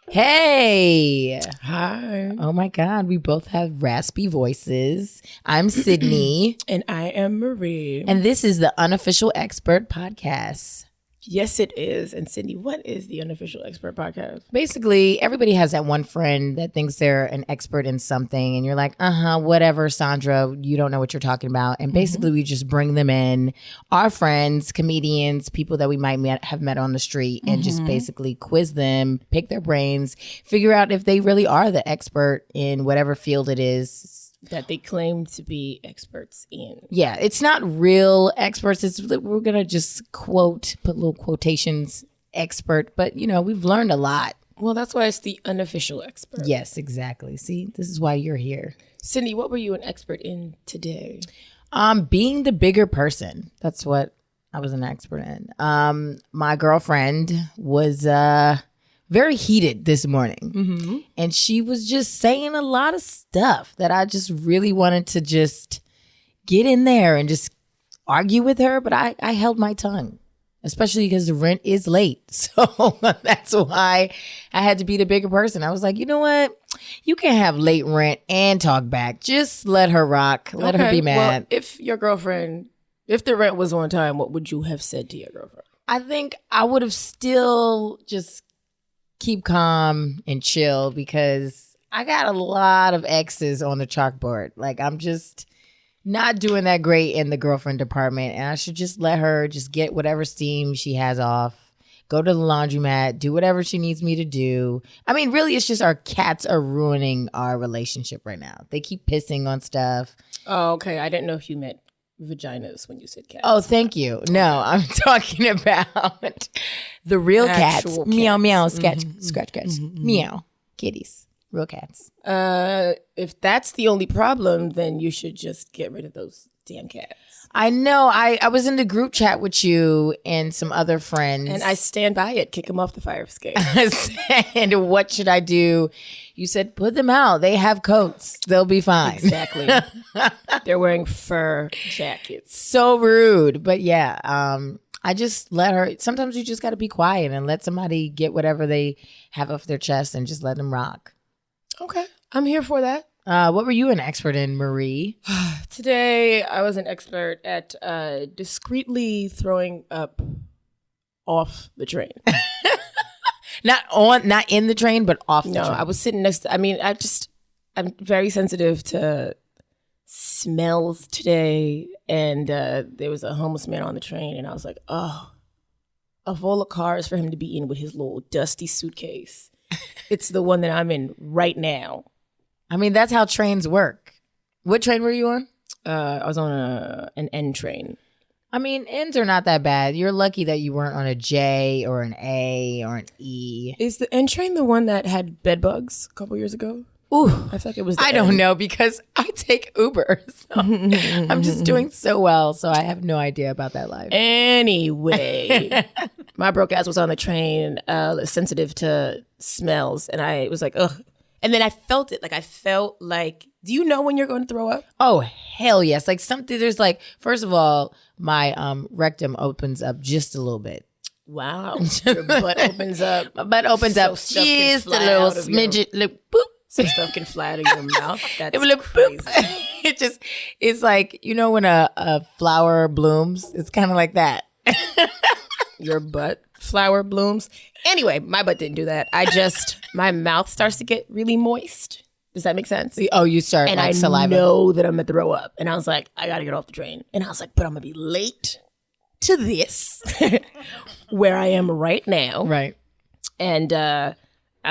Hey. Hi. Oh my God, we both have raspy voices. I'm Sydnee. And I am Marie. And this is the Unofficial Expert podcast. Yes, it is. And Sydney, what is the Unofficial Expert podcast? Basically, everybody has that one friend that thinks they're an expert in something. And you're like, whatever, Sandra, you don't know what you're talking about. And basically, we just bring them in, our friends, comedians, people that we might have met on the street, and just basically quiz them, pick their brains, figure out if they really are the expert in whatever field it is that they claim to be experts in. Yeah, it's not real experts. We're going to just put little quotations, expert. But, we've learned a lot. Well, that's why it's the Unofficial Expert. Yes, exactly. See, this is why you're here. Cindy, what were you an expert in today? Being the bigger person. That's what I was an expert in. My girlfriend was very heated this morning. And she was just saying a lot of stuff that I just really wanted to just get in there and just argue with her. But I held my tongue, especially because the rent is late. So that's why I had to be the bigger person. I was like, you know what? You can't have late rent and talk back. Just let her rock. Let her be mad. Well, if the rent was on time, what would you have said to your girlfriend? I think I would have still just keep calm and chill because I got a lot of X's on the chalkboard. Like, I'm just not doing that great in the girlfriend department, and I should just let her just get whatever steam she has off, go to the laundromat, do whatever she needs me to do. I mean, really, it's just our cats are ruining our relationship right now. They keep pissing on stuff. Oh, okay. I didn't know if you meant vaginas when you said cats. Oh, thank you. No, I'm talking about the real cats. Meow, meow, scratch, meow, kitties, real cats. If that's the only problem, then you should just get rid of those damn cats. I know. I was in the group chat with you and some other friends. And I stand by it. Kick them off the fire escape. And what should I do? You said, put them out. They have coats. They'll be fine. Exactly. They're wearing fur jackets. So rude. But yeah, I just let her. Sometimes you just got to be quiet and let somebody get whatever they have off their chest and just let them rock. Okay. I'm here for that. What were you an expert in, Marie? Today, I was an expert at discreetly throwing up off the train. Not in the train, but off the train. No, I was sitting next to, I'm very sensitive to smells today. And there was a homeless man on the train. And I was like, oh, of all the cars for him to be in with his little dusty suitcase, it's the one that I'm in right now. I mean, that's how trains work. What train were you on? I was on an N train. I mean, N's are not that bad. You're lucky that you weren't on a J or an A or an E. Is the N train the one that had bed bugs a couple years ago? Ooh, I feel like it was the I N. don't know because I take Uber. So I'm just doing so well. So I have no idea about that life. Anyway, my broke ass was on the train, sensitive to smells. And I was like, ugh. And then I felt it. Like, I felt like, do you know when you're going to throw up? Oh, hell yes. Like there's like, first of all, my rectum opens up just a little bit. Wow. Your butt opens up. My butt opens up just a little smidget. Look, boop. Some stuff can fly out of your mouth. That's it look crazy. It's like, when a flower blooms, it's kind of like that. Your butt flower blooms. Anyway, my butt didn't do that. My mouth starts to get really moist. Does that make sense? Oh, you start and like I saliva. know that I'm going to throw up. And I was like, I got to get off the train. And I was like, but I'm going to be late to this where I am right now. Right. And I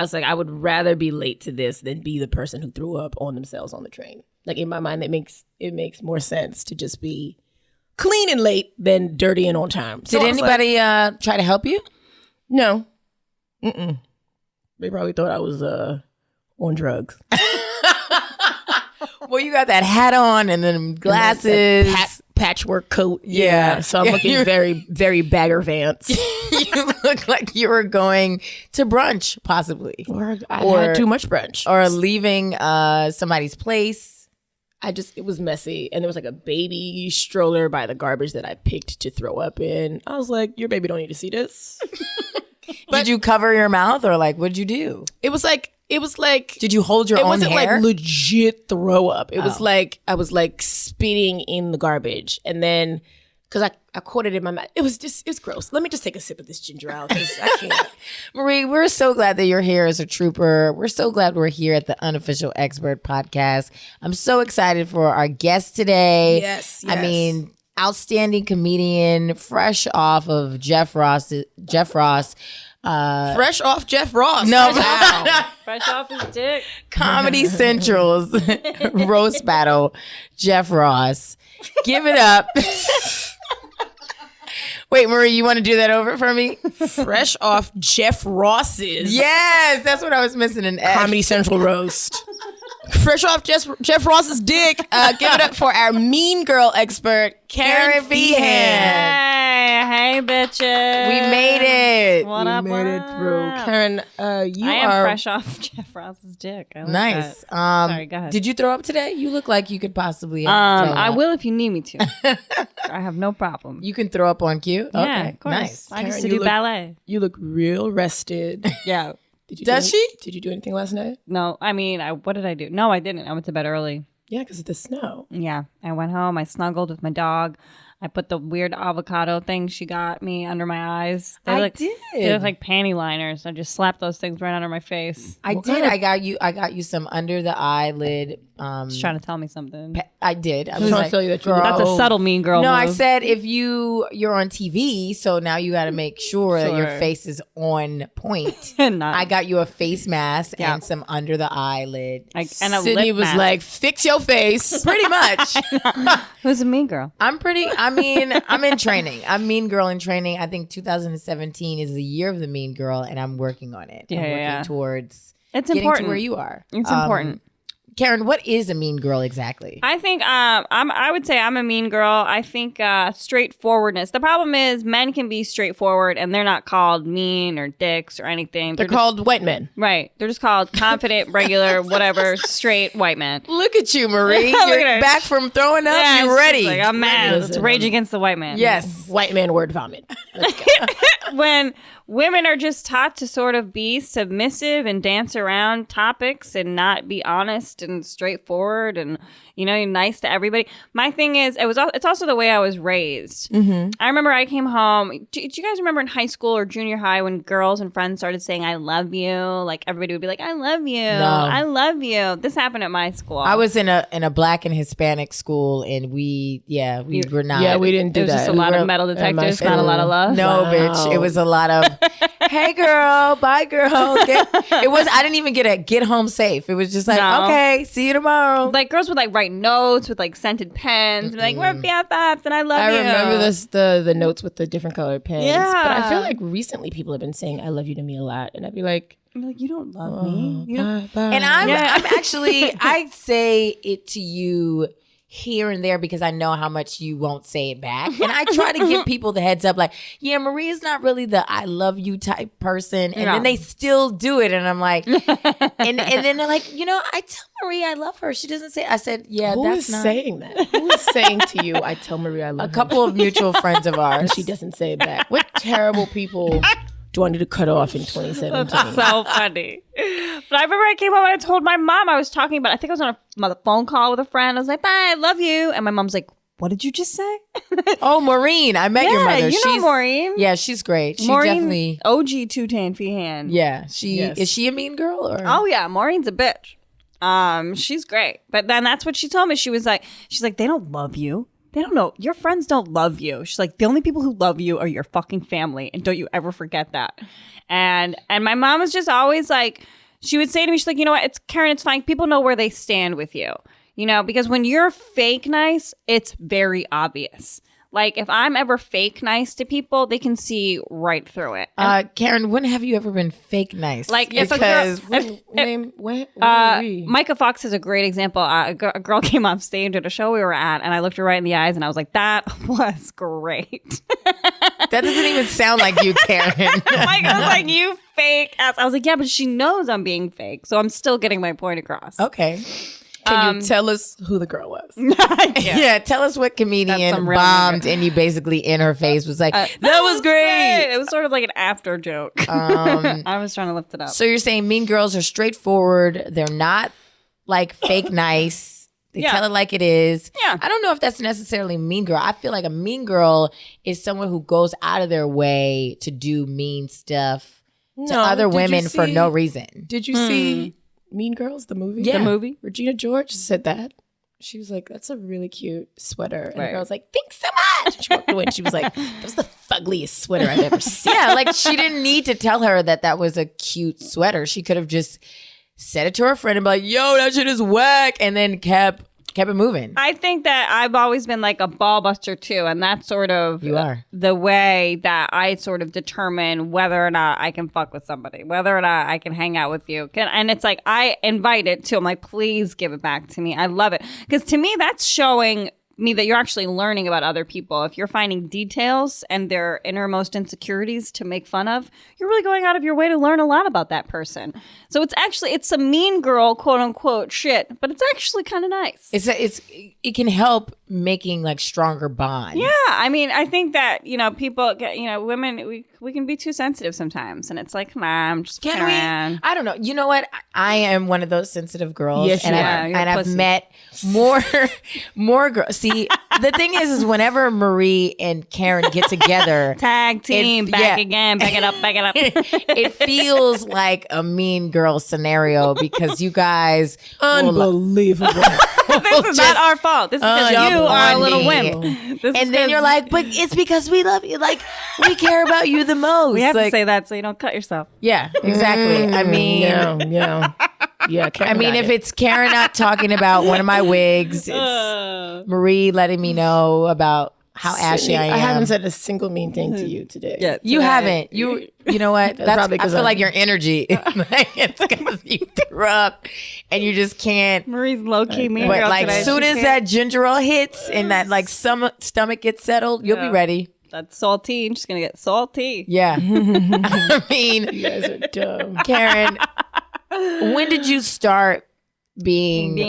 was like, I would rather be late to this than be the person who threw up on themselves on the train. Like, in my mind, it makes more sense to just be clean and late than dirty and on time. So did anybody try to help you? No. Mm-mm. They probably thought I was on drugs. Well, you got that hat on and then glasses. Patchwork coat. Yeah. So I'm looking very, very Bagger Vance. You look like you were going to brunch, possibly. Or I had too much brunch. Or leaving somebody's place. It was messy. And there was like a baby stroller by the garbage that I picked to throw up in. I was like, your baby don't need to see this. Did you cover your mouth or like what'd you do? It was like Did you hold your own hair? It wasn't like legit throw up. It was like I was like spitting in the garbage, and then because I caught it in my mouth. It was gross. Let me just take a sip of this ginger ale because I can't. Marie, we're so glad that you're here as a trooper. We're so glad we're here at the Unofficial Expert podcast. I'm so excited for our guest today. Yes. I mean, outstanding comedian, fresh off of Jeff Ross. Fresh off Jeff Ross. No, Fresh off his dick. Comedy Central's roast battle, Jeff Ross. Give it up. Wait, Marie, you want to do that over for me? Fresh off Jeff Ross's. Yes, that's what I was missing. An F. Comedy Central roast. Fresh off Jeff Ross's dick. Give it up for our mean girl expert, KERRYN FEEHAN. Hey, bitches. We made it. What up? We made it through. KERRYN, I am fresh off Jeff Ross's dick. I like Nice. that. Sorry, go ahead. Did you throw up today? You look like you could possibly. Throw I up. will if you need me to. I have no problem. You can throw up on cue. Yeah, Okay, of course. nice. I used KERRYN, to you do look- ballet. You look real rested. Yeah. Did you Does she? Did you do anything last night? No, I mean, what did I do? No, I didn't. I went to bed early. Yeah, because of the snow. Yeah. I went home. I snuggled with my dog. I put the weird avocado thing she got me under my eyes. I They did. look like panty liners. I just slapped those things right under my face. I did. I got you some under the eyelid. Just trying to tell me something. I did. I was trying to like, tell you that you girl. That's a subtle mean girl No, move. I said if you're on TV, so now you got to make sure that your Sure. face is on point. Not- I got you a face mask Yeah. and some under the eyelid. and a Sydney lip was mask. like, fix your face. Pretty much. Who's a mean girl? I'm in training. I'm mean girl in training. I think 2017 is the year of the mean girl, and I'm working on it. I'm Yeah, working yeah. towards It's getting important. to where you are. It's important. KERRYN, what is a mean girl exactly? I think I would say I'm a mean girl. I think straightforwardness. The problem is men can be straightforward and they're not called mean or dicks or anything. They're called white men. Right. They're just called confident, regular, whatever, straight white men. Look at you, Marie. Look You're at her. back from throwing up. Yeah, You're it's ready. just like, I'm mad. Listen, Let's rage against the white man. Yes. White man word vomit. When women are just taught to sort of be submissive and dance around topics and not be honest and straightforward and, you know, nice to everybody. My thing is, it's also the way I was raised. Mm-hmm. I remember I came home. Do you guys remember in high school or junior high when girls and friends started saying, I love you? Like everybody would be like, I love you. No. I love you. This happened at my school. I was in a Black and Hispanic school, and we were not. Yeah, we didn't do It was that. just a lot were- of metal detectors, not a lot of love. No, bitch. It was a lot of, hey girl, bye girl. I didn't even get home safe. It was just like, No. okay, see you tomorrow. Like girls would like write notes with like scented pens, and be like, we're BFFs, and I love you. I remember this the notes with the different colored pens. Yeah. But I feel like recently people have been saying I love you to me a lot. And I'd be like, I'm like, you don't love me. You don't. bye, bye. And I'm Yeah. actually, I say it to you here and there because I know how much you won't say it back. And I try to give people the heads up like, yeah, Marie's not really the I love you type person. And No. then they still do it. And I'm like, and then they're like, you know, I tell Marie I love her. She doesn't say it. I said, yeah, Who that's is not. saying that? Who is saying to you, I tell Marie I love A her? couple of mutual friends of ours. And she doesn't say it back. What terrible people do I need to cut off in 2017? So funny. But I remember I came home and I told my mom I was talking about, I think I was on a phone call with a friend. I was like, bye, I love you. And my mom's like, what did you just say? Oh, Maureen. I met your Yeah, mother. you know Maureen. Yeah, she's great. She Maureen, definitely. OG Two-Tan Feehan. Yeah. Yes. Is she a mean girl? Or? Oh yeah, Maureen's a bitch. She's great. But then that's what she told me. She's like, they don't love you. They don't know. Your friends don't love you. She's like, the only people who love you are your fucking family. And don't you ever forget that. And my mom was just always like, she would say to me, she's like, you know what? It's KERRYN, it's fine. People know where they stand with you. You know, because when you're fake nice, it's very obvious. Like if I'm ever fake nice to people, they can see right through it. KERRYN, when have you ever been fake nice? Like if a girl, Micah Fox is a great example. A girl came off stage at a show we were at, and I looked her right in the eyes, and I was like, "That was great." that doesn't even sound like you, KERRYN. Like I was like, "You fake ass." I was like, "Yeah, but she knows I'm being fake, so I'm still getting my point across." Okay. Can you tell us who the girl was? Yeah, tell us what comedian bombed and you basically in her face was like, that was great. It was sort of like an after joke. I was trying to lift it up. So you're saying Mean Girls are straightforward. They're not like fake nice. They tell it like it is. Yeah. I don't know if that's necessarily mean girl. I feel like a mean girl is someone who goes out of their way to do mean stuff to other women for no reason. Did you see Mean Girls, the movie? Yeah. The movie? Regina George said that. She was like, that's a really cute sweater. And the girl was like, thanks so much. And she walked away and she was like, that's the fuggliest sweater I've ever seen. Yeah, like she didn't need to tell her that was a cute sweater. She could have just said it to her friend and be like, yo, that shit is whack. And then kept it moving. I think that I've always been like a ball buster too, and that's sort of the way that I sort of determine whether or not I can fuck with somebody, whether or not I can hang out with you. And it's like I invite it too. I'm like, please give it back to me. I love it because to me that's showing me that you're actually learning about other people. If you're finding details and their innermost insecurities to make fun of, you're really going out of your way to learn a lot about that person. So it's a mean girl, quote unquote, shit, but it's actually kind of nice. It can help making like stronger bonds. Yeah, I mean, I think that people get women we can be too sensitive sometimes, and it's like, come on, I'm just Can around. we? I don't know. You know what? I am one of those sensitive girls. Yes, you are. You're a I've pussy. met more girls. See, the thing is whenever Marie and Karen get together, Tag team, back again, back it up. it feels like a mean girl scenario because you guys Unbelievable. This is not our fault. This is because you are a little wimp. And then you're like, but it's because we love you. Like, we care about you the most. We have like, to say that so you don't cut yourself. yeah, exactly. I mean, Yeah. I mean, if it's Karen not talking about one of my wigs, it's Marie letting me know about how ashy I am. I haven't said a single mean thing to you today. Yeah, You haven't. You know what? probably I 'cause feel I'm- like your energy. It's because you threw up and you just can't. Marie's low key mean But girl like, today. soon She as can't- that ginger ale hits and that like stomach gets settled, you'll be ready. That's saltine. She's gonna get salty. Yeah. I mean, You guys are dumb. Karen, when did you start being a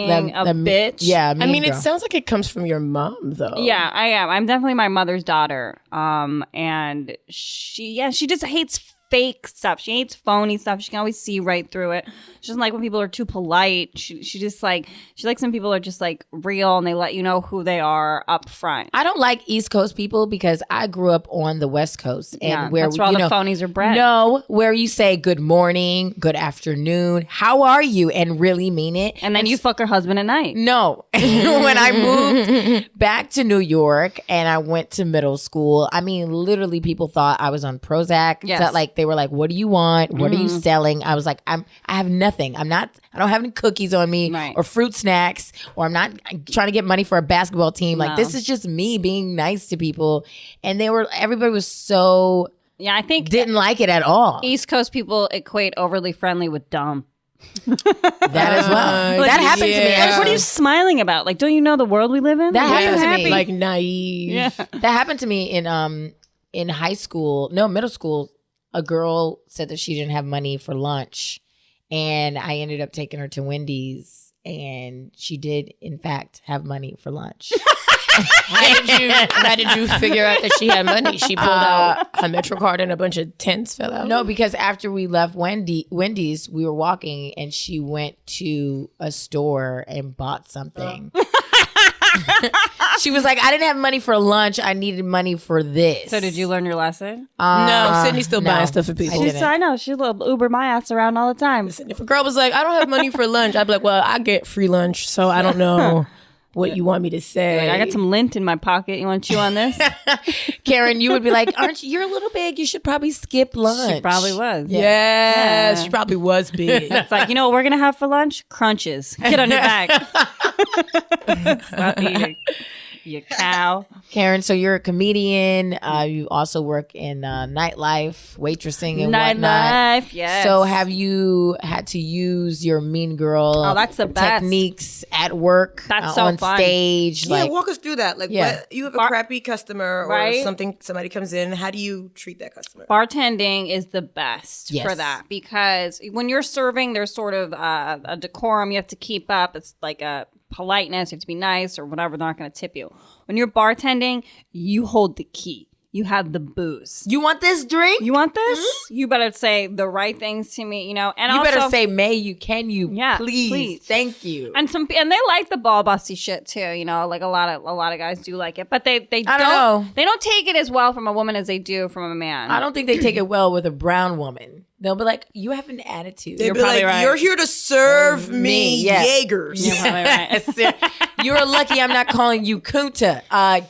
bitch? Yeah, I mean, girl. it sounds like it comes from your mom, though. Yeah, I am. I'm definitely my mother's daughter. And she just hates fake stuff. She hates phony stuff. She can always see right through it. She doesn't like when people are too polite. She just like, she likes when people are just like real and they let you know who they are up front. I don't like East Coast people because I grew up on the West Coast, and where that's where all the phonies are bred. No, where you say good morning, good afternoon, how are you, and really mean it. And then you fuck her husband at night. No, when I moved back to New York and I went to middle school, I mean, literally, people thought I was on Prozac. Yes. So, like, they were like, "What do you want? What are you selling?" I was like, I have nothing. I don't have any cookies on me Right. or fruit snacks, or I'm not trying to get money for a basketball team. Like, No. this is just me being nice to people. And everybody was so Yeah, I think didn't like it at all. East Coast people equate overly friendly with dumb. That as well. That happened to me. yeah. Like, what are Actually. you smiling about? Like, don't you know the world we live in? That Like, happened to happy. me. Like naive. Yeah. That happened to me in high school. No, middle school. A girl said that she didn't have money for lunch, and I ended up taking her to Wendy's, and she did in fact have money for lunch. How did you figure out that she had money? She pulled out her Metro card and a bunch of tents fell out. No, because after we left Wendy's, we were walking, and she went to a store and bought something. She was like, I didn't have money for lunch. I needed money for this. So did you learn your lesson? No, Sydney's still buying stuff for people. I didn't. I know. She little Uber my ass around all the time. If a girl was like, I don't have money for lunch, I'd be like, well, I get free lunch, so I don't know what you want me to say. Like, I got some lint in my pocket. You want to chew on this? Karen, you would be like, you're a little big. You should probably skip lunch. She probably was. Yes, she probably was big. It's like, you know what we're going to have for lunch? Crunches. Get on your back. Stop eating. You cow. Karen, so you're a comedian. You also work in nightlife, waitressing and whatnot. Nightlife, yes. So have you had to use your mean girl that's the best. techniques at work, That's so on fun. stage? Yeah, walk us through that. Like, Yeah. what, you have a crappy customer or Right? somebody comes in. How do you treat that customer? Bartending is the best Yes. for that, because when you're serving, there's sort of a decorum you have to keep up. It's like a politeness. You have to be nice or whatever. They're not going to tip you. When you're bartending, you hold the key. You have the booze. You want this drink? You want this? You better say the right things to me, and You also, better say, may you, can you, Yeah, please, please. thank you. and they like the ball busty shit too, like a lot of guys do like it, but they I don't know. They don't take it as well from a woman as they do from a man. I don't think they take it well with a brown woman. They'll be like, you have an attitude. They'd You're be probably like, right. you're here to serve me yeah. Jaegers. You're probably right. You're lucky I'm not calling you Kunta.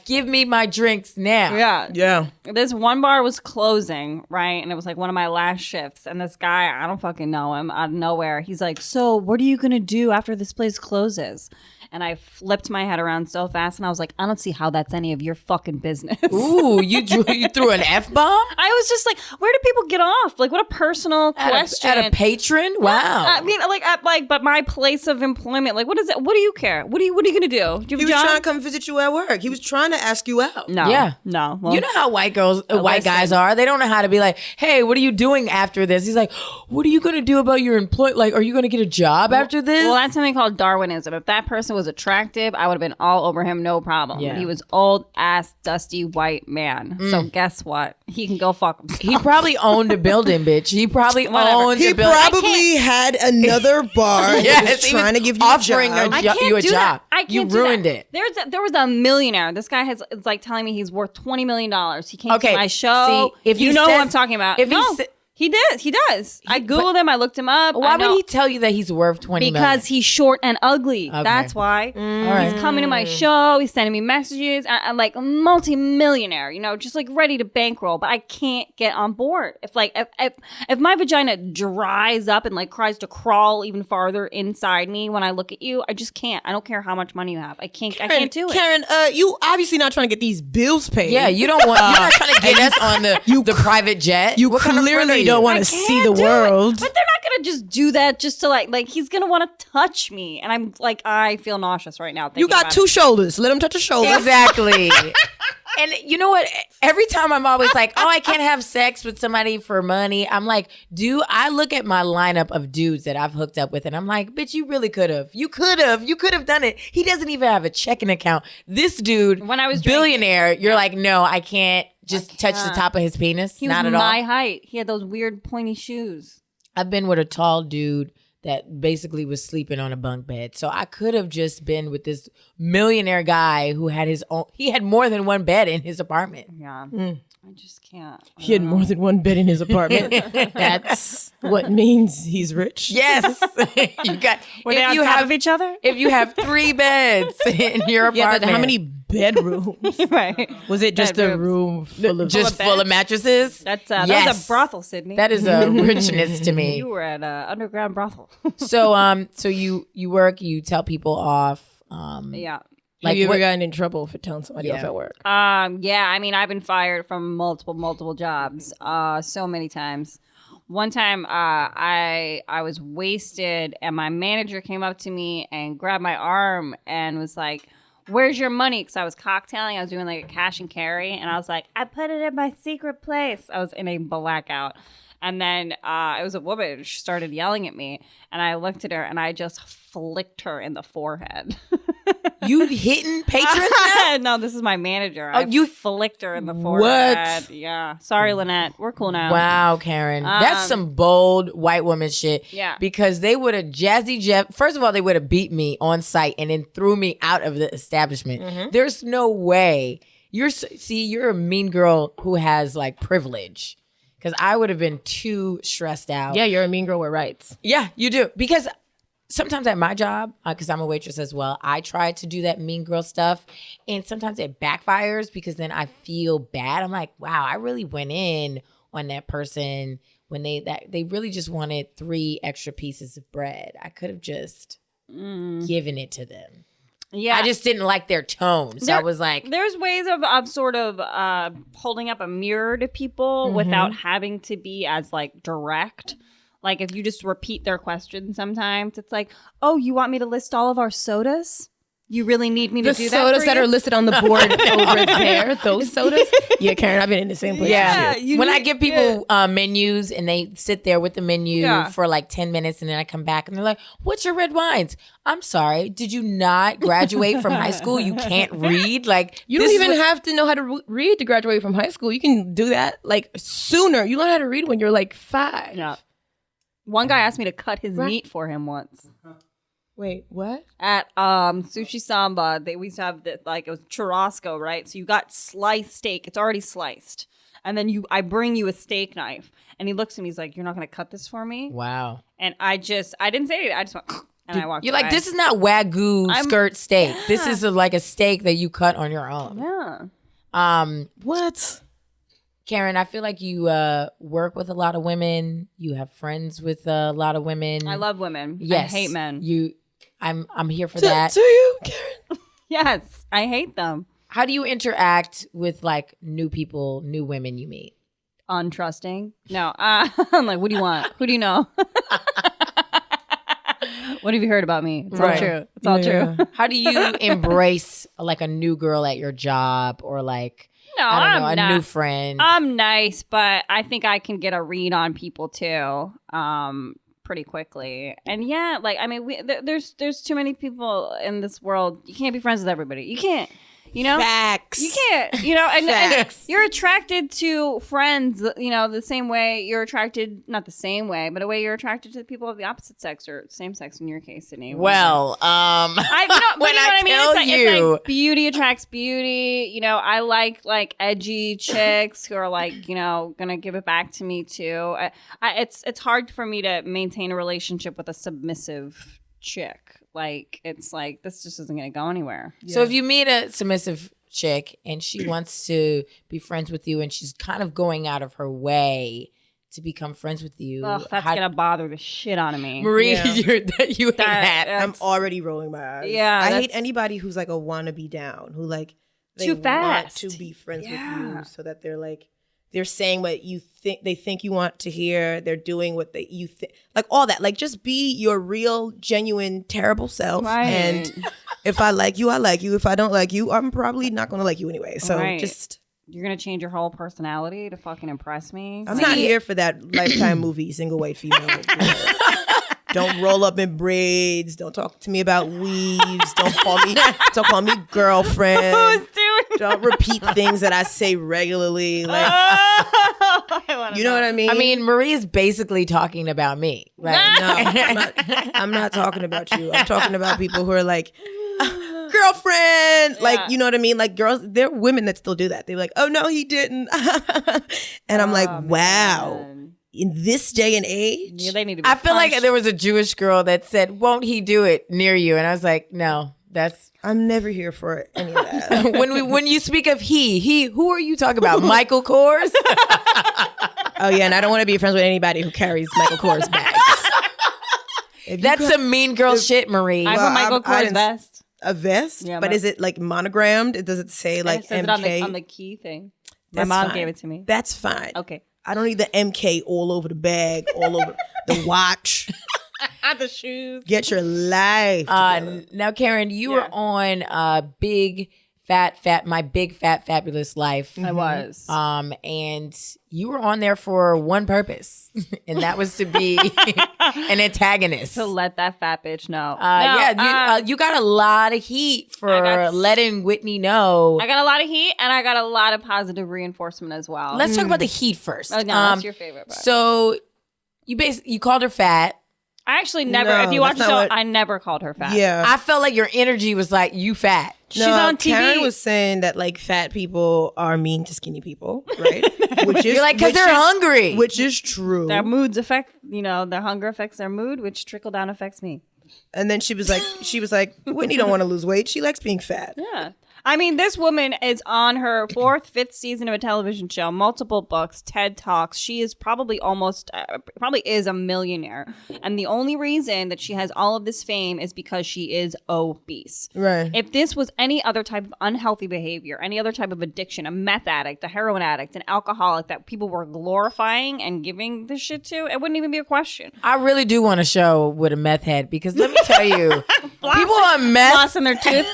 Give me my drinks now. Yeah. Yeah. This one bar was closing, right? And it was like one of my last shifts. And this guy, I don't fucking know him, out of nowhere, he's like, so what are you going to do after this place closes? And I flipped my head around so fast and I was like, I don't see how that's any of your fucking business. Ooh, you threw an F-bomb? I was just like, where do people get off? Like, what a personal question. At a patron? Wow. I mean, but my place of employment, like, what is it? What do you care? What are you going to do? Do you have He a was job? trying to come visit you at work. He was trying to ask you out. No. Yeah. No. Well, You know how white guys listen. are. They don't know how to be like, hey, what are you doing after this? He's like, what are you going to do about your employee? Like, are you going to get a job after this? Well, that's something called Darwinism. If that person was attractive, I would have been all over him, no problem. Yeah. He was old ass, dusty white man. So guess what? He can go fuck himself. He probably owned a building, bitch. He probably Whatever. owned He a building. probably had another bar that was he trying was to give you offering a job. I can't you a do job. that. I can't You do ruined that. it. There was a millionaire. This guy is like telling me he's worth $20 million. He came Okay, to my show. see, if you he know who says- I'm talking about. if he No, sa- he did. He does. I Googled him. I looked him up. Why I know- would he tell you that he's worth 20 million? Because he's short and ugly. That's why. All right. He's coming to my show. He's sending me messages. I'm like a multi-millionaire, just like ready to bankroll. But I can't get on board. If my vagina dries up and like tries to crawl even farther inside me when I look at you, I just can't. I don't care how much money you have. I can't do it. Karen, you obviously not trying to get these bills paid. Yeah, you don't want. You're not trying to get us on the private jet. You What kind of friend are clearly you? don't want I to see can't the do it. world. But they're not gonna just do that just to like he's gonna want to touch me, and I'm like, I feel nauseous right now. You thinking got about two it. shoulders. Let him touch a shoulder. Exactly. And you know what? Every time I'm always like, oh, I can't have sex with somebody for money. I'm like, I look at my lineup of dudes that I've hooked up with, and I'm like, bitch, you really could have. You could have done it. He doesn't even have a checking account. This dude, When I was billionaire, you're like, no, I can't just touch the top of his penis. He was Not at my all. height. He had those weird pointy shoes. I've been with a tall dude that basically was sleeping on a bunk bed. So I could have just been with this millionaire guy who had he had more than one bed in his apartment. Yeah, I just can't. He had more than one bed in his apartment. That's what means he's rich. Yes. You got Were they on top of each other? If you have 3 beds in your apartment. Yeah, but how many bedrooms? Right. Was it just a Bedrooms. room full of just full of mattresses? That's that Yes. was a brothel, Sydney. That is a richness to me. You were at an underground brothel. So you work, you tell people off. Yeah. Have you ever what- gotten in trouble for telling somebody off at work? Yeah, I mean, I've been fired from multiple jobs, so many times. One time, I was wasted, and my manager came up to me and grabbed my arm and was like, "Where's your money?" Because I was cocktailing, I was doing like a cash and carry, and I was like, "I put it in my secret place." I was in a blackout. And then it was a woman. She started yelling at me, and I looked at her, and I just flicked her in the forehead. You hitting patrons now? No, this is my manager. Oh, I you flicked her in the forehead. Yeah. Sorry, Lynette. We're cool now. Wow, Karen. That's some bold white woman shit. Yeah. Because they would have Jazzy Jeff. First of all, they would have beat me on site and then threw me out of the establishment. There's no way. You're a mean girl who has like privilege. Because I would have been too stressed out. Yeah, you're a mean girl with rights. Yeah, you do. Because sometimes at my job, because I'm a waitress as well, I try to do that mean girl stuff. And sometimes it backfires because then I feel bad. I'm like, wow, I really went in on that person when they really just wanted 3 extra pieces of bread. I could have just given it to them. Yeah. I just didn't like their tone. So I was like, there's ways of sort of holding up a mirror to people without having to be as like direct. Like if you just repeat their question sometimes, it's like, oh, you want me to list all of our sodas? You really need me to do that? The sodas for that you? are listed on the board over there, those sodas. Yeah, Karen, I've been in the same place. yeah. you When need- I give people menus and they sit there with the menu Yeah. for like 10 minutes and then I come back and they're like, what's your red wines? I'm sorry. Did you not graduate from high school? You can't read? Like, You don't this is even what- have to know how to read to graduate from high school. You can do that like sooner. You learn how to read when you're like 5. Yeah. One guy asked me to cut his meat for him once. Wait, what? At Sushi Samba, we used to have it was churrasco, right? So you got sliced steak. It's already sliced. And then I bring you a steak knife. And he looks at me, he's like, you're not going to cut this for me? Wow. And I didn't say anything. I just went, and I walked You're away. like, this is not Wagyu skirt steak. This is like a steak that you cut on your own. Yeah. What? Karen, I feel like you work with a lot of women. You have friends with a lot of women. I love women. Yes. I hate men. I'm here for that. Do you, Karen? Yes. I hate them. How do you interact with like new people, new women you meet? Untrusting. No. I'm like, what do you want? Who do you know? What have you heard about me? It's all Right. true. It's all true. How do you embrace like a new girl at your job or like No, I don't know, I'm a not. new friend? I'm nice, but I think I can get a read on people too, pretty quickly. And yeah, like I mean, there's too many people in this world. You can't be friends with everybody. You can't. You know, Facts. you can't. You know, and Facts. you're attracted to friends. You know, the same way you're attracted, not the same way, but a way you're attracted to people of the opposite sex or same sex in your case, Sydnee. Well, I know, when you know what I mean? tell It's like beauty attracts beauty. You know, I like edgy chicks who are like, you know, gonna give it back to me too. It's hard for me to maintain a relationship with a submissive chick. Like, it's like this just isn't gonna go anywhere. So if you meet a submissive chick and she wants to be friends with you and she's kind of going out of her way to become friends with you, Ugh, that's gonna bother the shit out of me. Marie, Yeah. you hate that. I'm already rolling my eyes. Yeah, I hate that's- anybody who's like a wannabe down, who like they Too want fast. to be friends Yeah. with you, so that they're saying what you think you want to hear. They're doing what you think, like all that. Like just be your real, genuine, terrible self. Right. And if I like you, I like you. If I don't like you, I'm probably not going to like you anyway. So Right. just. You're gonna change your whole personality to fucking impress me. I'm not here for that Lifetime movie, single white female. Don't roll up in braids. Don't talk to me about weaves. Don't call me girlfriend. Who's doing? Don't repeat things that I say regularly. Like, you know what I mean? I mean, Marie is basically talking about me, right? no, I'm not talking about you. I'm talking about people who are like, girlfriend. Like, you know what I mean? Like girls, there are women that still do that. They're like, oh no, he didn't. And I'm like, wow. Man. In this day and age, Yeah, they need to be I feel like punched. there was a Jewish girl that said, "Won't he do it near you?" And I was like, "No, that's I'm never here for any of that. when you speak of he. Who are you talking about? Michael Kors? Oh yeah, and I don't want to be friends with anybody who carries Michael Kors bags. That's some mean girl shit, Marie. I have Well, a Michael I Kors didn't- vest. A vest, Yeah, but but- is it like monogrammed? Does it say like It says MK? it on the key thing. My That's mom fine. gave it to me. That's fine. Okay. I don't need the MK all over the bag, all over the watch. The shoes. Get your life together. Now, Karen, you were on My Big Fat Fabulous Life. I was. And you were on there for one purpose, and that was to be an antagonist. To let that fat bitch know. You got a lot of heat for got- letting Whitney know. I got a lot of heat and I got a lot of positive reinforcement as well. Let's talk about the heat first. Oh, no, that's your favorite part. So you called her fat. I actually never, No, if you watch the that's show, not what- I never called her fat. Yeah. I felt like your energy was like, you fat. She's on TV. Karen was saying that like fat people are mean to skinny people, right? Which is You're like, because which they're is- hungry. Which is true. Their moods affect, their hunger affects their mood, which trickle down affects me. And then she was like, Whitney don't want to lose weight. She likes being fat. Yeah. I mean, this woman is on her 4th, 5th season of a television show, multiple books, TED Talks. She is probably probably is a millionaire. And the only reason that she has all of this fame is because she is obese. Right. If this was any other type of unhealthy behavior, any other type of addiction, a meth addict, a heroin addict, an alcoholic that people were glorifying and giving this shit to, it wouldn't even be a question. I really do want a show with a meth head because let me tell you, people on meth. Flossing their tooth.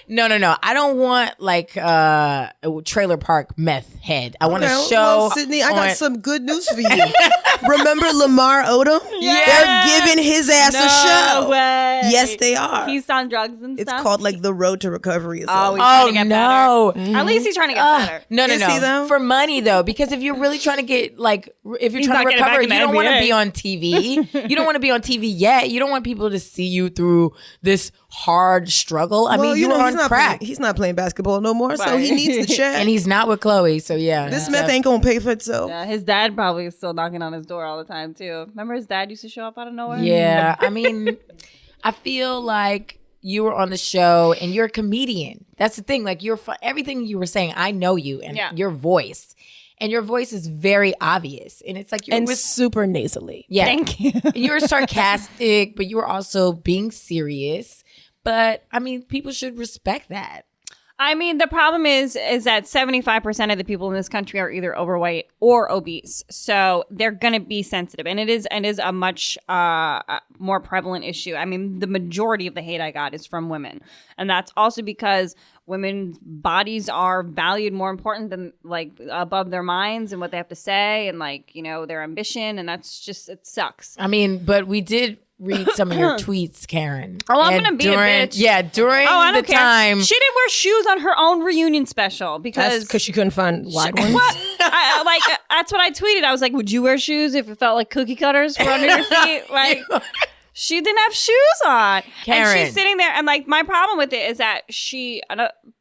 No. I don't want like a trailer park meth head. I want a show. Well, Sydney, I got some good news for you. Remember Lamar Odom? Yeah. They're giving his ass a show. Way. Yes, they are. He's on drugs and It's stuff. called like The Road to Recovery. Or Oh, something. he's trying to get no. better. At least he's trying to get better. No. Is he, though? For money though, because if you're really trying to get like, if you're He's trying not to getting recover, back in you the don't want to NBA. be on TV. You don't want to be on TV yet. You don't want people to see you through this hard struggle. I Well, mean, you were he's on not crack, he's not playing basketball no more, so he Right. needs the check. and he's not with Chloe. So yeah, This meth ain't gonna pay for itself. Yeah, his dad probably is still knocking on his door all the time too. Remember his dad used to show up out of nowhere? Yeah, I mean, I feel like you were on the show and you're a comedian. That's the thing. Like everything you were saying, I know you and your voice. And your voice is very obvious. And it's like And super nasally. yeah. Thank you. And you were sarcastic, but you were also being serious. But I mean, people should respect that. I mean, the problem is that 75% of the people in this country are either overweight or obese. So they're going to be sensitive. And it is a much more prevalent issue. I mean, the majority of the hate I got is from women. And that's also because women's bodies are valued more important than like above their minds and what they have to say and like, you know, their ambition. And that's just, it sucks. I mean, but we did read some of your tweets, Karen. Oh, I'm And gonna be a bitch. Yeah, during I the don't care. time. She didn't wear shoes on her own reunion special That's because because she couldn't find wide ones. What? That's what I tweeted. I was like, would you wear shoes if it felt like cookie cutters were under your feet? Like, she didn't have shoes on. Karen. And she's sitting there. And like, my problem with it is that she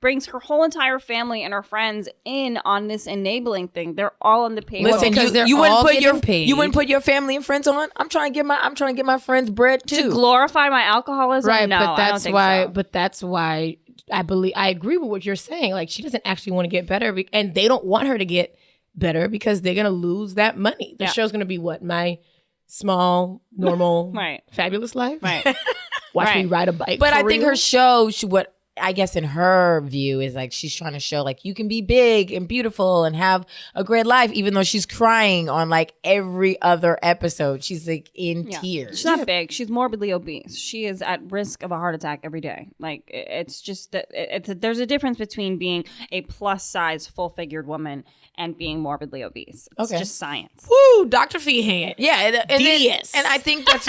brings her whole entire family and her friends in on this enabling thing. They're all on the page. Listen, because they're you wouldn't all put getting paid. you wouldn't put your family and friends on. I'm trying to get my friends bread to too. glorify my alcoholism. Right, No, but I don't that's think why. so. But that's why I agree with what you're saying. Like she doesn't actually want to get better, and they don't want her to get better because they're gonna lose that money. The Yeah. show's gonna be what, my small, normal, Right. fabulous life. Right. Watch Right. me ride a bike. But for I think real. her show, what I guess in her view is like she's trying to show like you can be big and beautiful and have a great life, even though she's crying on like every other episode. She's like in tears. She's not big. She's morbidly obese. She is at risk of a heart attack every day. Like it's just that there's a difference between being a plus size, full figured woman and being morbidly obese. It's just science. Woo, Dr. Feehan. Yeah, and DDS. and I think that's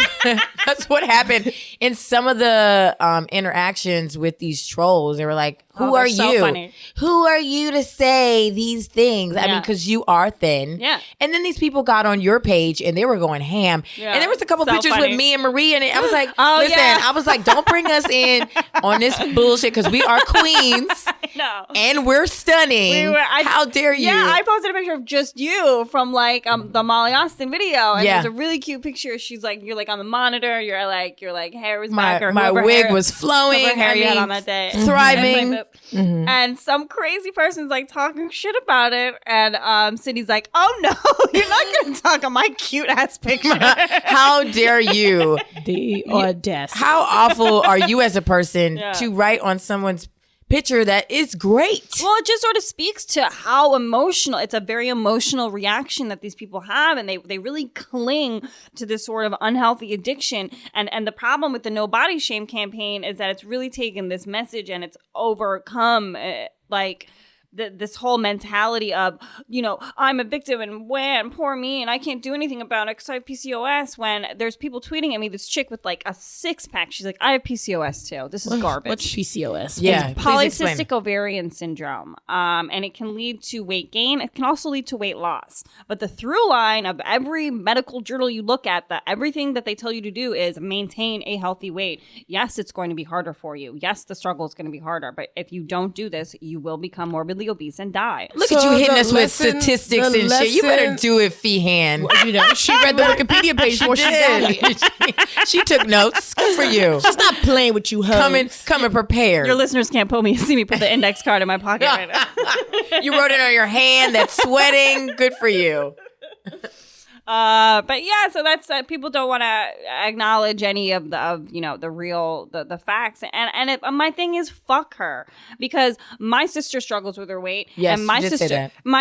that's what happened in some of the interactions with these trolls. They were like, "Who they're are so you? funny. Who are you to say these things?" I mean, Yeah. because you are thin. Yeah. And then these people got on your page and they were going ham. Yeah. And there was a couple So pictures funny. with me and Marie, and I was like, Oh, "Listen, yeah. I was like, don't bring us in on this bullshit because we are queens No. and we're stunning. How dare you?" Yeah, I posted a picture of just you from like the Molly Austin video, and Yeah. there's a really cute picture. She's like, you're like on the monitor. You're like hair was my back, or my whoever wig hair- was flowing. whoever hair I you had mean, on that day, thriving. Like this. And some crazy person's like talking shit about it, and Sydney's like, "Oh no, you're not gonna talk on my cute ass picture." How dare you? The audacity. How awful are you as a person Yeah. to write on someone's picture that is great? Well, it just sort of speaks to how emotional, it's a very emotional reaction that these people have, and they really cling to this sort of unhealthy addiction. And the problem with the No Body Shame campaign is that it's really taken this message and it's overcome this whole mentality of, you know, I'm a victim and poor me and I can't do anything about it because I have PCOS, when there's people tweeting at me, this chick with like a 6-pack, she's like, I have PCOS too. This is garbage. What's PCOS? Yeah, please explain. Polycystic ovarian syndrome, and it can lead to weight gain. It can also lead to weight loss. But the through line of every medical journal you look at, everything that they tell you to do is maintain a healthy weight. Yes, it's going to be harder for you. Yes, the struggle is going to be harder. But if you don't do this, you will become morbidly be obese and die. Look at you hitting us with statistics and shit. You better do it, Feehan. You know, she read the Wikipedia page before she did. She took notes. Good for you. She's not playing with you, hoes. Coming prepared. Your listeners can't see me put the index card in my pocket right now. You wrote it on your hand that's sweating. Good for you. But yeah, so that's people don't want to acknowledge any of the real the facts, and my thing is fuck her, because my sister struggles with her weight, yes, and my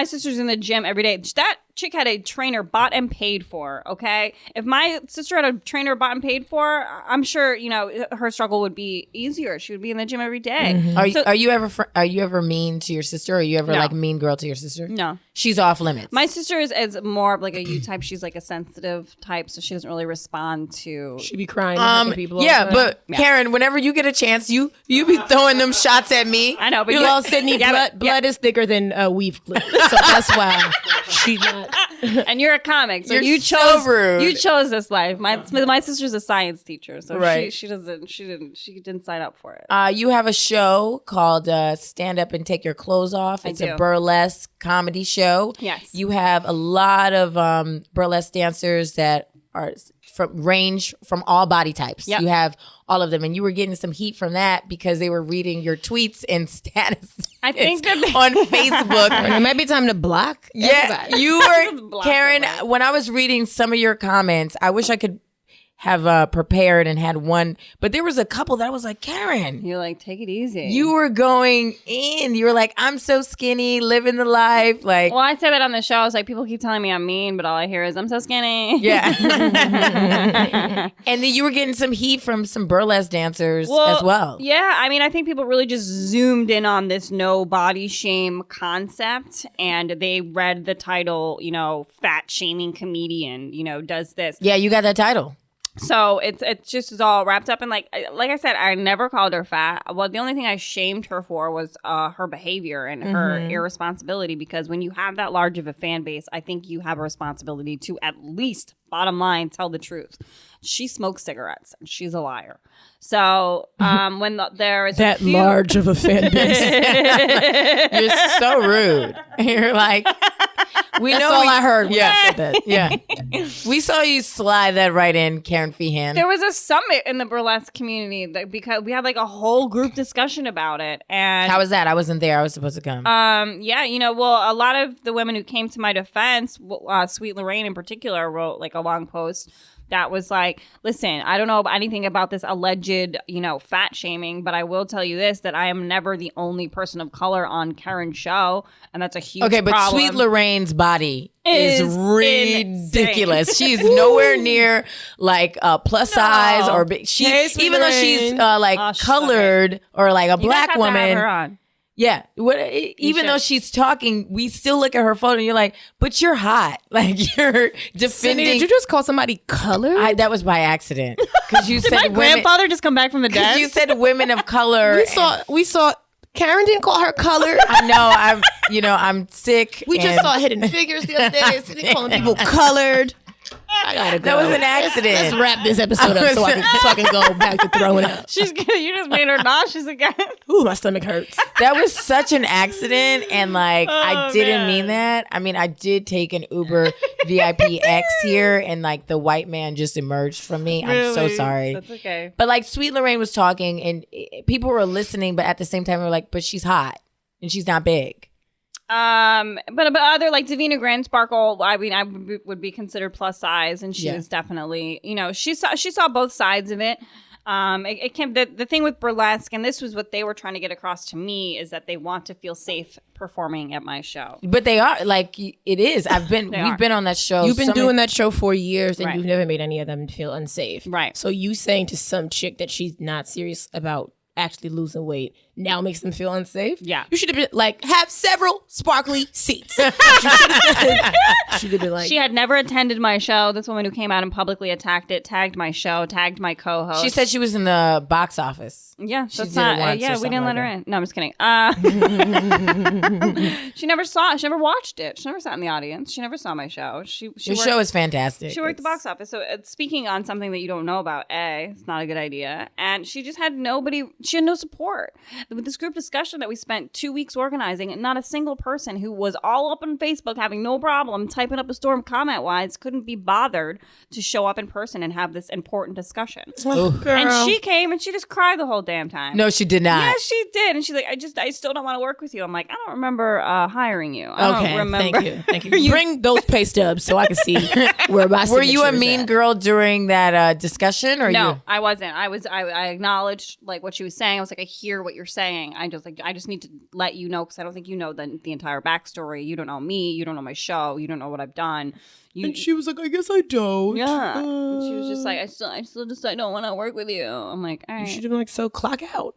sister's in the gym every day. That chick had a trainer bought and paid for. Okay, if my sister had a trainer bought and paid for, I'm sure her struggle would be easier. She would be in the gym every day. Mm-hmm. Are you ever mean to your sister? Are you ever like mean girl to your sister? No, she's off limits. My sister is more of like a U type. She's like a sensitive type, so she doesn't really respond to. She be crying. And people yeah, but Karen, whenever you get a chance, you be throwing them shots at me. I know, but well, Sydney, blood is thicker than weave glue, so that's why she's not. And you're a comic, so you chose rude. You chose this life. My sister's a science teacher, so right. she didn't sign up for it. You have a show called Stand Up and Take Your Clothes Off. It's a burlesque comedy show. Yes. You have a lot of burlesque dancers that are range from all body types. Yep. You have all of them, and you were getting some heat from that because they were reading your tweets and status. I think that on Facebook. It might be time to block. Yeah, you were Karen. When I was reading some of your comments, I wish I could have prepared and had one, but there was a couple that I was like, Karen, you're like, take it easy. You were going in. You were like, I'm so skinny, living the life. Like, well, I said that on the show. I was like, people keep telling me I'm mean, but all I hear is I'm so skinny. Yeah. And then you were getting some heat from some burlesque dancers as well. Yeah, I mean, I think people really just zoomed in on this no body shame concept, and they read the title, fat shaming comedian, does this. Yeah, you got that title. So it's just is all wrapped up in like I said, I never called her fat. Well, the only thing I shamed her for was her behavior and her irresponsibility, because when you have that large of a fan base, I think you have a responsibility to at least, bottom line, tell the truth. She smokes cigarettes and she's a liar. So when there is that large of a fan base, you're so rude. You're like, that's all I heard. When I said that. Yeah, we saw you slide that right in, KERRYN FEEHAN. There was a summit in the burlesque community because we had like a whole group discussion about it. And how was that? I wasn't there. I was supposed to come. Well, a lot of the women who came to my defense, Sweet Lorraine in particular, wrote like a long post that was like, listen, I don't know anything about this alleged, fat shaming, but I will tell you this, that I am never the only person of color on Karen's show, and that's a huge problem. Okay, but Sweet Lorraine's body is ridiculous. She's nowhere near like plus size or big. Even though she's colored or like a black woman. To have her on. Yeah. Even though she's talking, we still look at her photo and you're like, but you're hot. Like, you're defending. Sydney, did you just call somebody colored? That was by accident. Because you Did said my grandfather just come back from the dead? You said women of color. We saw Karen didn't call her colored. I know. I'm sick. We just saw Hidden Figures the other day. Sydney calling people colored. I gotta go. That was an accident. Let's wrap this episode up so I can go back to throwing up. You just made her nauseous again. Ooh, my stomach hurts. That was such an accident, and I didn't mean that. I mean, I did take an Uber VIP X here, and the white man just emerged from me. Really? I'm so sorry. That's okay. But Sweet Lorraine was talking, and people were listening, but at the same time, we were like, but she's hot, and she's not big. But other like Davina Grand Sparkle, I mean, I would be considered plus size, and she was definitely, she saw both sides of it. It can the thing with burlesque, and this was what they were trying to get across to me, is that they want to feel safe performing at my show. But they are it is. We've been on that show. You've been doing that show for years, and Right. you've never made any of them feel unsafe. Right. So you saying to some chick that she's not serious about actually losing weight now makes them feel unsafe. Yeah. You should have been like, have several sparkly seats. Should have been like, She had never attended my show. This woman who came out and publicly attacked it, tagged my show, tagged my co-host. She said she was in the box office. Yeah, She that's did it not. once or We something didn't let like her that. in. No, I'm just kidding. She never saw it. She never watched it. She never sat in the audience. She never saw my show. Your show is fantastic. She worked the box office. So speaking on something that you don't know about, it's not a good idea. And she just had nobody. She had no support. With this group discussion that we spent 2 weeks organizing, and not a single person who was all up on Facebook having no problem typing up a storm comment-wise couldn't be bothered to show up in person and have this important discussion. And she came and she just cried the whole damn time. No, she did not. Yes, she did. And she's like, I still don't want to work with you. I'm like, I don't remember hiring you. I Okay, don't remember. thank you. Bring those pay stubs so I can see where my Were you a signature is mean at. girl during that discussion? Or No, you? I wasn't. I acknowledged like what she was saying. I was like, I hear what you're saying. I just need to let you know because I don't think you know the entire backstory. You don't know me. You don't know my show. You don't know what I've done. And she was like, I guess I don't. Yeah. And she was just like, I still just don't want to work with you. I'm like, all You right. should have been like, so clock out.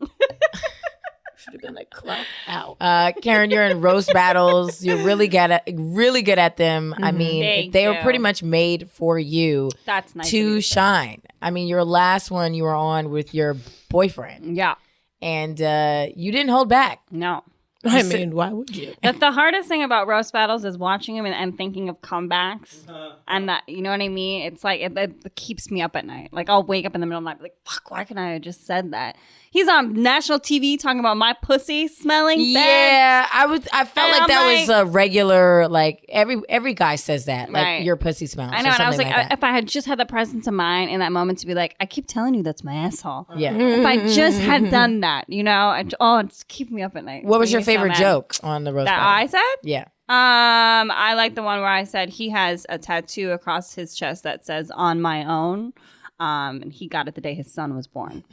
Should have been like, clock out. Karen, you're in roast battles. You're really good at them. I mean, Thank they were you. pretty much made for you That's nice. to shine. I mean, your last one you were on with your boyfriend, Yeah. and you didn't hold back. No. I mean, why would you? The hardest thing about roast battles is watching them and thinking of comebacks, and that, you know what I mean. It's like it keeps me up at night. Like I'll wake up in the middle of the night, like, fuck, why couldn't I have just said that? He's on national TV talking about my pussy smelling bad. Yeah, I felt And like I'm that like- was a regular. Like every guy says that. Like Right. your pussy smells. I know, or and I was something like, that. if I had just had the presence of mind in that moment to be like, I keep telling you that's my asshole. Yeah. If I just had done that, you know, it's keeping me up at night. What was It's your making me so favorite mad. joke on the roast that battle? I said? Yeah. I like the one where I said he has a tattoo across his chest that says "on my own," and he got it the day his son was born.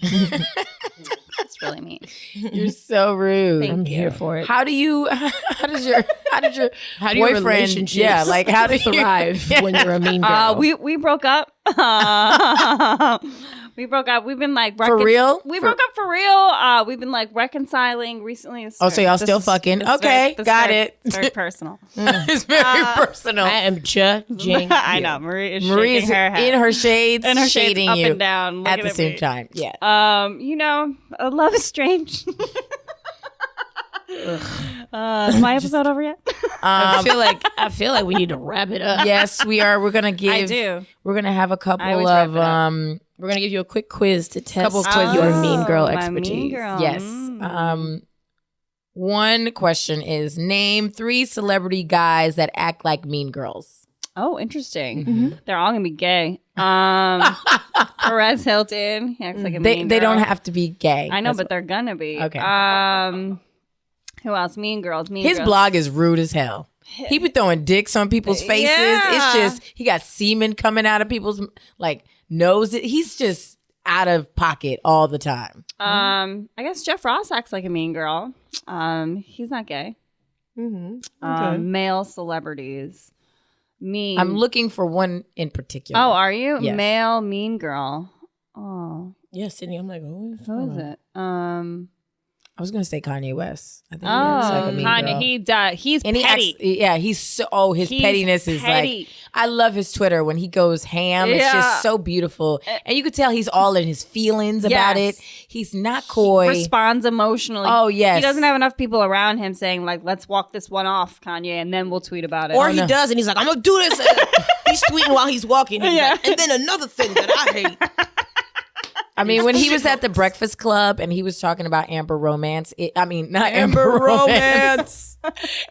That's really mean. You're so rude. Thank I'm you. here for it. How do you? How did your How do your boyfriend? relationships Yeah, like how do you thrive when you're a mean girl? We broke up. We broke up. We've been like For real? We broke up for real. We've been like reconciling recently. Oh, so y'all still fucking? Okay, got it. It's very personal. It's very personal. I am judging. I know Marie is Marie's shaking her head. in her shades, And her shades shading up you and down, at looking the at same me. time. Yeah. You know, love is strange. Is my episode over yet? I feel like we need to wrap it up. Yes, we are. We're gonna give. I do. We're gonna have a I couple always wrap of it up. We're gonna give you a quick quiz to test Couple quizzes. your mean girl my expertise. Mean girl. Yes. Mm. One question is: name 3 celebrity guys that act like mean girls. Oh, interesting. They're all gonna be gay. Perez Hilton. He acts like a mean They girl. don't have to be gay. I know, That's but they're gonna be. Okay. Who else? Mean girls. his blog is rude as hell. He be throwing dicks on people's faces. Yeah. It's just he got semen coming out of people's like noses. He's just out of pocket all the time. I guess Jeff Ross acts like a mean girl. He's not gay. Male celebrities. Mean. I'm looking for one in particular. Oh, are you? Yes. Male mean girl. Oh, Yeah, Sydney. I'm like, who is it? I was gonna say Kanye West. I think he looks like a mean Kanye. girl. He does. He's And he petty. acts, yeah, he's so, his He's pettiness is petty. like, I love his Twitter when he goes ham. It's Yeah. just so beautiful. And you could tell he's all in his feelings about Yes. it. He's not coy. Responds emotionally. Oh, yes. He doesn't have enough people around him saying like, "Let's walk this one off, Kanye," and then we'll tweet about it. or he does, and he's like, I'm gonna do this. He's tweeting while he's walking. He's Yeah. like, and then another thing that I hate. I mean, when he was at the Breakfast Club and he was talking about Amber Romance, not Amber Romance.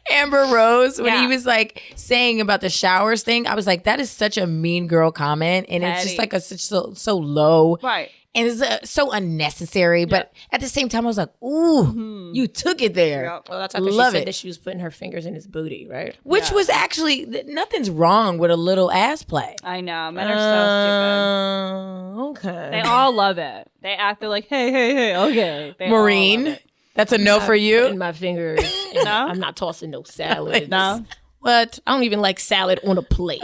Amber Rose, when he Yeah. was like saying about the showers thing, I was like, that is such a mean girl comment. And it's just Petty. like so low. Right. And it's so unnecessary. But at the same time, I was like, ooh, you took it there. Yep. Well, that's after Love she said it. that she was putting her fingers in his booty, right? Which was actually, nothing's wrong with a little ass play. I know. Men are so stupid. Okay. They all love it. They act. They're like, hey, okay. They all love Maureen, it. that's a no for you. In my fingers. And No? I'm not tossing no salad. No? What? I don't even like salad on a plate.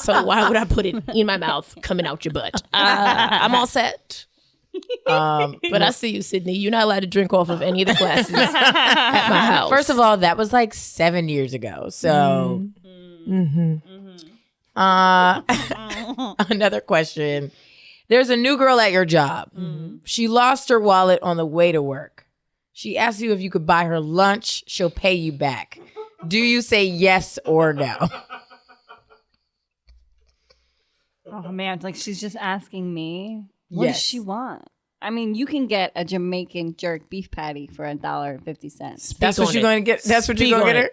So why would I put it in my mouth coming out your butt? I'm all set. But I see you, Sydney. You're not allowed to drink off of any of the glasses at my house. First of all, that was like 7 years ago. So, another question. There's a new girl at your job. She lost her wallet on the way to work. She asks you if you could buy her lunch. She'll pay you back. Do you say yes or no? Oh man, like she's just asking me. What Yes. does she want? I mean, you can get a Jamaican jerk beef patty for $1.50. That's what you're going to get. That's what you're going to get her.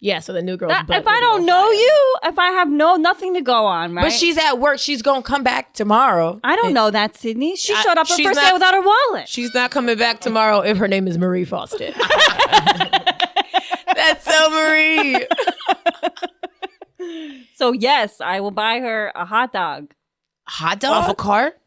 Yeah, so the new girl's butt If I will be don't on know fire. you, if I have nothing to go on, right? But she's at work. She's going to come back tomorrow. I don't know that, Sydney. She showed up her she's first not- day without her wallet. She's not coming back tomorrow if her name is Marie Faustin. That's so Marie. So yes, I will buy her a hot dog. Hot Off dog? a cart?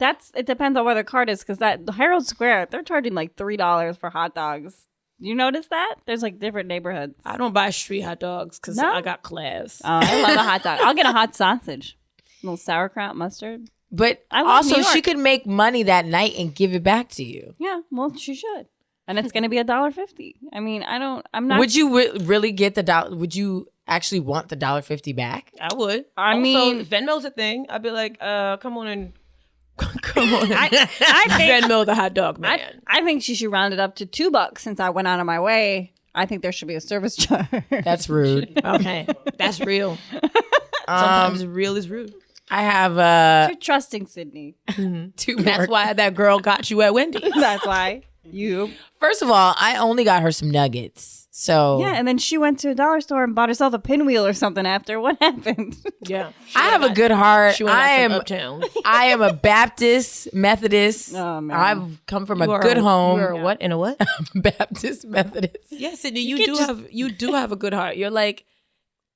It depends on where the cart is, because that Herald Square, they're charging like $3 for hot dogs. You notice that? There's like different neighborhoods. I don't buy street hot dogs because No? I got class. Oh, I love a hot dog. I'll get a hot sausage. A little sauerkraut, mustard. But I love also, New York. she could make money that night and give it back to you. Yeah, well, she should. And it's going to be $1.50. I mean, I'm not. Would you really get the dollar? Would you actually want the $1.50 back? I would. I Also, mean- Venmo's a thing. I'd be like, come on and I think, Venmo the hot dog man. I think she should round it up to $2 since I went out of my way. I think there should be a service charge. That's rude. Okay, that's real. Sometimes real is rude. I have You're trusting Sydney. 2 more. That's why that girl got you at Wendy's. That's why. You. First of all, I only got her some nuggets. So Yeah, and then she went to a dollar store and bought herself a pinwheel or something after. What happened? Yeah, I have a good heart. She went out I some am uptown. I am a Baptist Methodist. Oh, man. I've come from You a are good home. You're a what? In a what? Baptist Methodist. Yeah, Sydney, you do have a good heart. You're like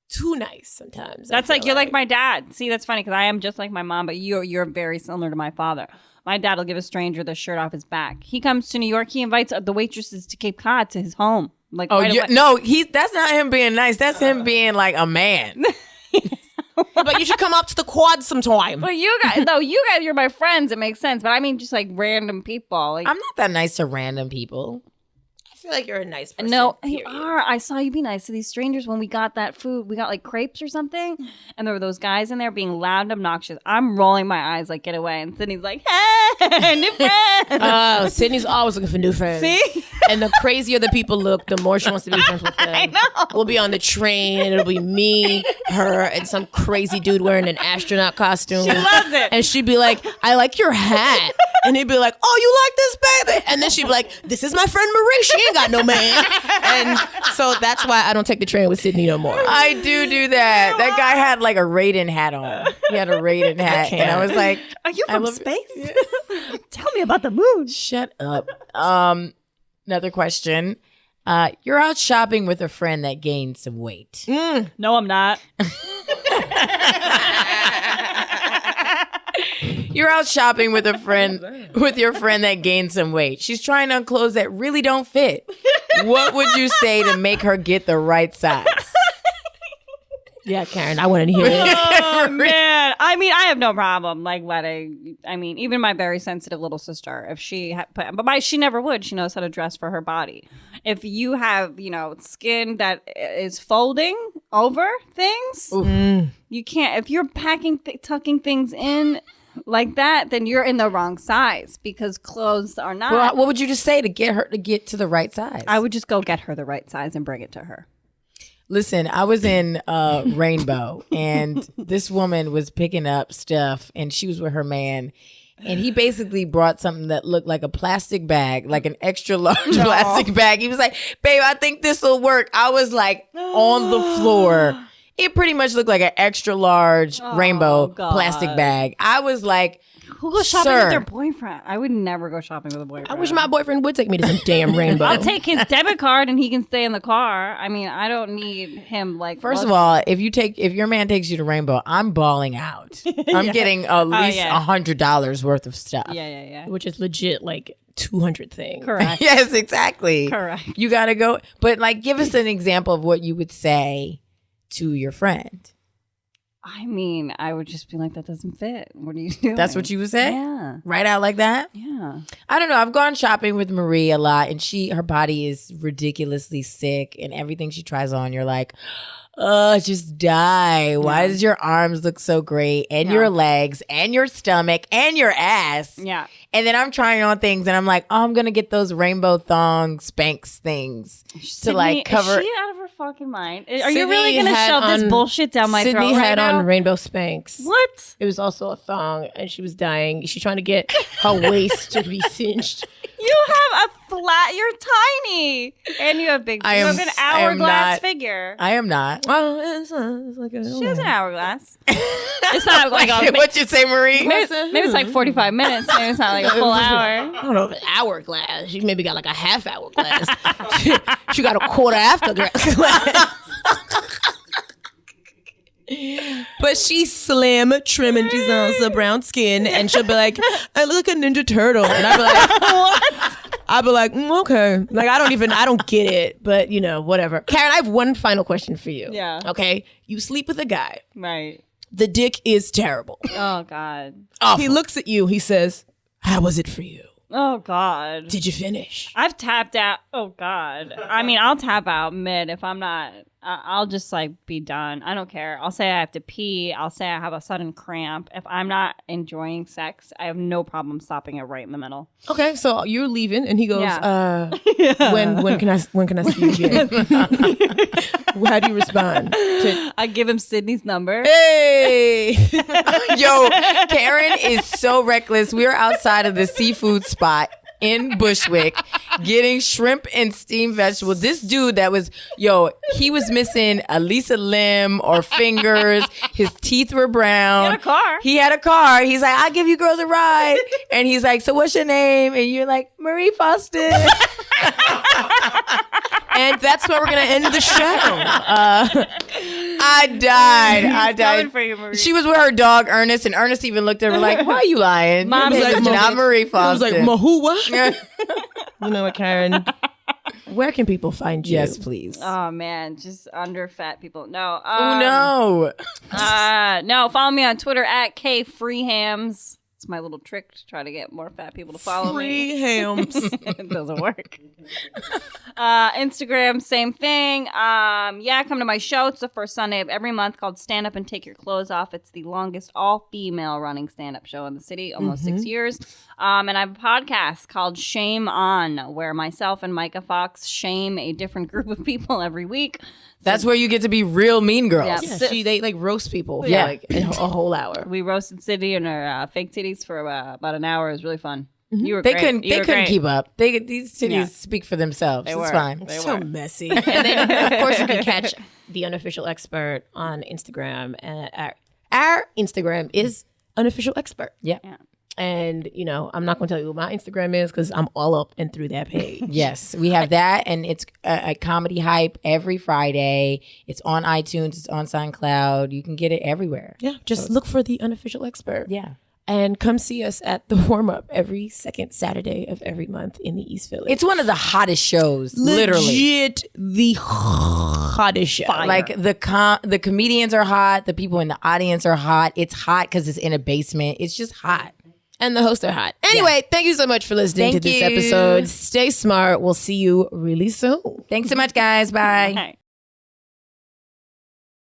too nice sometimes. That's like, you're like my dad. See, that's funny because I am just like my mom, but you're very similar to my father. My dad will give a stranger the shirt off his back. He comes to New York. He invites the waitresses to Cape Cod to his home. Like, Oh, right away. no, that's not him being nice. That's him being like a man. But you should come up to the quad sometime. But you guys, you're my friends. It makes sense. But I mean, just like random people. Like, I'm not that nice to random people. I feel like you're a nice person. no, you period. are. I saw you be nice to these strangers when we got that food. We got like crepes or something, and there were those guys in there being loud and obnoxious. I'm rolling my eyes like, get away. And Sydney's like, hey, new friends. Oh, Sydney's always looking for new friends. See? And the crazier the people look, the more she wants to be friends with them. I know. We'll be on the train and it'll be me, her, and some crazy dude wearing an astronaut costume. She loves it. And she'd be like, I like your hat. And he'd be like, oh, you like this, baby? And then she'd be like, this is my friend Marie. She ain't got no man. And so that's why I don't take the train with Sydney no more. I do that. That guy had like a Raiden hat on. He had a Raiden hat. And I was like, Are you I from love- space? Tell me about the moon. shut up. Another question. You're out shopping with a friend that gained some weight. No, I'm not. You're out shopping with your friend that gained some weight. She's trying on clothes that really don't fit. What would you say to make her get the right size? Yeah, Karen, I wanted to hear it. Oh man, I mean, I have no problem like letting. I mean, even my very sensitive little sister, if she she never would. She knows how to dress for her body. If you have, skin that is folding over things, you can't. If you're tucking things in like that, then you're in the wrong size because clothes are not. Well, what would you just say to get her to get to the right size? I would just go get her the right size and bring it to her. Listen, I was in Rainbow and this woman was picking up stuff and she was with her man and he basically brought something that looked like a plastic bag, like an extra large plastic bag. He was like, babe, I think this will work. I was like on the floor. It pretty much looked like an extra large rainbow God. plastic bag. I was like, Who goes shopping Sir. with their boyfriend? I would never go shopping with a boyfriend. I wish my boyfriend would take me to some damn Rainbow. I'll take his debit card and he can stay in the car. I mean, I don't need him like. first of all, if your man takes you to Rainbow, I'm balling out. I'm getting at least $100 worth of stuff. yeah. which is legit like 200 things. Correct. Yes, exactly. Correct. You gotta go, but like, give us an example of what you would say to your friend. I mean, I would just be like, that doesn't fit. What are you doing? That's what you would say? Yeah. Right out like that? Yeah. I don't know. I've gone shopping with Marie a lot and her body is ridiculously sick and everything she tries on, you're like, just die. Why does your arms look so great? And your legs and your stomach and your ass. Yeah. And then I'm trying on things and I'm like, oh, I'm going to get those rainbow thong Spanx things to like cover. Is she out of her fucking mind? Are you really going to shove this bullshit down my throat Sydnee right had now? on rainbow Spanx. What? It was also a thong, and she was dying. She's trying to get her waist to be cinched. You have a flat. You're tiny, and you have big. You have an hourglass figure. I am not. Oh, it's like a. She has an hourglass. It's not like What you say, Marie? maybe it's like 45 minutes. Maybe it's not like a full hour. I don't know if it's hourglass. She maybe got like a half hourglass. she got a quarter after glass. But she's slim, trim, and she's also brown skin, and she'll be like, "I look like a Ninja Turtle," and I'll be like, "What?" I'll be like, "Okay." Like I don't get it, but you know, whatever. Karen, I have one final question for you. Yeah. Okay. You sleep with a guy. Right. The dick is terrible. Oh God. He looks at you. He says, "How was it for you? Oh God. Did you finish?" I've tapped out. Oh God. I mean, I'll tap out mid if I'm not. I'll just like be done. I don't care. I'll say I have to pee. I'll say I have a sudden cramp. If I'm not enjoying sex, I have no problem stopping it right in the middle. Okay, so you're leaving, and he goes, Yeah. When can I see you again?" How do you respond? I give him Sydnee's number. Hey, Yo, Karen is so reckless. We were outside of the seafood spot in Bushwick getting shrimp and steamed vegetables. This dude he was missing at least a limb or fingers. His teeth were brown. He had a car. He's like, "I'll give you girls a ride." And he's like, "So what's your name?" And you're like, "Marie Faustin." and that's where we're gonna end the show. I died. Coming for you, Marie. She was with her dog Ernest, and Ernest even looked at her like, "Why are you lying?" Mom This is is not Marie I was Faustin. like, "Mahua." You know what, Karen? Where can people find you? Yes, please. Oh man, just under fat people. No. Oh no. No. Follow me on Twitter at KFreehams. It's my little trick to try to get more fat people to follow me. Free hams. It doesn't work. Instagram, same thing. Come to my show. It's the first Sunday of every month called Stand Up and Take Your Clothes Off. It's the longest all-female running stand-up show in the city, almost 6 years. And I have a podcast called Shame On, where myself and Micah Fox shame a different group of people every week. That's where you get to be real mean girls. Yeah. Yeah, they like roast people for Yeah. like a whole hour. We roasted Sydnee and her fake titties for about an hour. It was really fun. You were They great. couldn't keep up. These cities speak for themselves. They It's were. fine. They So were. messy. And then, of course, you can catch the Unofficial Expert on Instagram. And our Instagram is Unofficial Expert. Yeah. And, you know, I'm not going to tell you what my Instagram is because I'm all up and through that page. Yes, we have that, and it's a comedy hype every Friday. It's on iTunes. It's on SoundCloud. You can get it everywhere. Yeah, just look for the Unofficial Expert. Yeah. And come see us at the warm-up every second Saturday of every month in the East Village. It's one of the hottest shows, literally. Legit the hottest show. Like the comedians are hot. The people in the audience are hot. It's hot because it's in a basement. It's just hot. And the hosts are hot. Anyway, thank you so much for listening to Thank this you. episode. Stay smart. We'll see you really soon. Thanks so much, guys. Bye. All right.